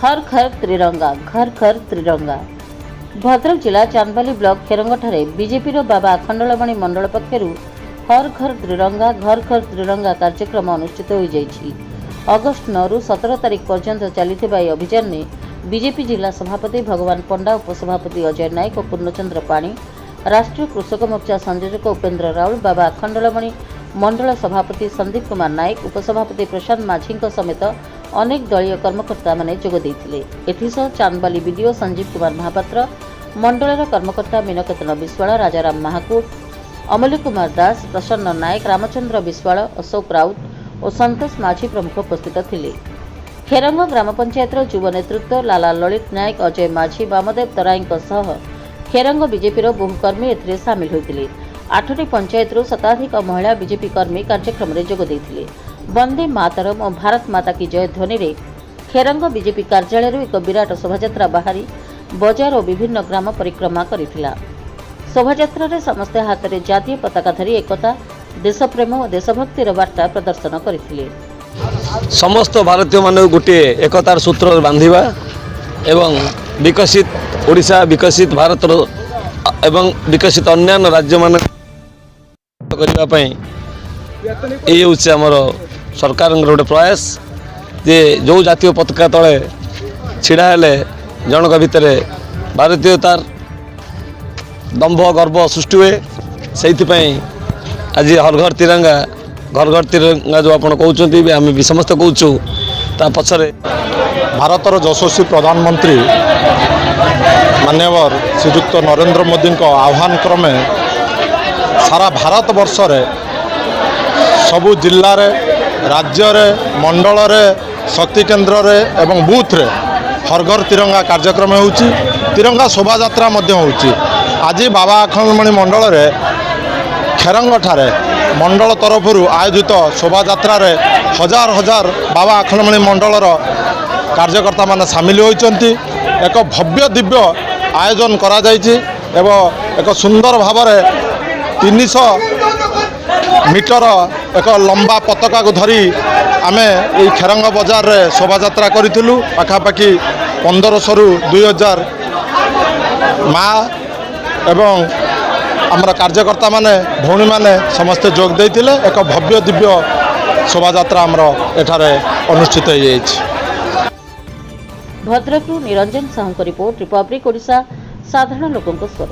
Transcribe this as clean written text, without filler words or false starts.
हर घर त्रिरंगा घर घर त्रिरंगा। भद्रक जिला चांदबाली ब्लॉक खेरंगठारे बीजेपी बाबा अखंडलमणि मंडल पक्षर हर घर त्रिरंगा कार्यक्रम अनुष्ठित हो जाइछि। अगस्ट 9 रु 17 तारिख पर्यंत चलिथिबा अभियान में बीजेपी जिला सभापति भगवान पंडा, उपसभापति अजय नायक और पूर्णचंद्र पाणी, राष्ट्रीय कृषक मोर्चा संयोजक उपेन्द्र राउल, बाबा अखंडलमणि मंडल सभापति संदीप कुमार नायक, उपसभापति प्रशांत माझी समेत अनेक दलीय कर्मकर्ता माने जोग देइथिले। एथिसह चांदबाली बीडीओ संजीव कुमार महापात्र, मंडलर कर्मकर्ता मीनकेतन विश्वाल, राजाराम महाकूट, अमली कुमार दास, प्रसन्न नायक, रामचंद्र विश्वाल, अशोक राउत और संतोष माझी प्रमुख उपस्थित थिले। खेरंग ग्राम पंचायत युव नेतृत्व लाला ललित नायक, अजय माझी, वामदेव तराई सह खेरंग बीजेपी बहु कर्मी एथिरे सामिल होइतिले। 8टी पंचायत शताधिक महिला बीजेपी कर्मी कार्यक्रम में जोग देइथिले। वंदे मातरम और भारत माता की जय ध्वनि रे खेरंग बीजेपी कार्यालय एक विराट शोभायात्रा बाहरी बजार और विभिन्न ग्राम परिक्रमा करिथिला। शोभायात्रा रे समस्ते हाथ में जातीय पताका धरी एकता, देशप्रेम और देशभक्तिर वार्ता प्रदर्शन करथिले। समस्त भारतीय मान गोटे एकतार सूत्र बांधिबा एवं विकसित ओडिशा, विकसित भारत एवं विकसित अन्य राज्य मान करबा पई ये होछि हमर सरकार गोटे प्रयास जे जो जातीय पताका तले छिड़ा हेले जनक भितर भारतीयतार दंभ गर्व सृष्टि हुए। से आज हर घर तिरंगा जो आपण कहते आम भी समस्त कहूँ ता पछरे भारतर यशस्वी प्रधानमंत्री माननीय श्रीयुक्त नरेंद्र मोदी आह्वान क्रमे सारा भारत वर्ष रे सबु जिल्ला रे, राज्य रे, मंडल रे, शक्ति केन्द्र रे एवं बूथ रे हर घर तिरंगा कार्यक्रम होउची। तिरंगा शोभा यात्रा मध्य होउची। आज बाबा अखंडलमणि मंडल रे खेरंग ठारे मंडल तरफरु आयोजित शोभा यात्रा रे हजार हजार बाबा अखंडलमणि मंडलर कार्यकर्ता माने सामिल होइचंती। एक भव्य दिव्य आयोजन करा जायछि एवं एक सुंदर भाव 300 मीटर एक लंबा पताका को धरी आमे ये खेरंग बाजार रे शोभा यात्रा करिथिलु। पाखापाखि 1500 रु 2000 माँ एवं आमर कार्यकर्ता माने भौणी माने समस्ते जोग देइथिले। एक भव्य दिव्य शोभा यात्रा आमर एठारे अनुष्ठित हो जाइछि। भद्रक निरंजन साहू रिपोर्ट, रिपब्लिक ओडिशा, साधारण लोकंक स्वर।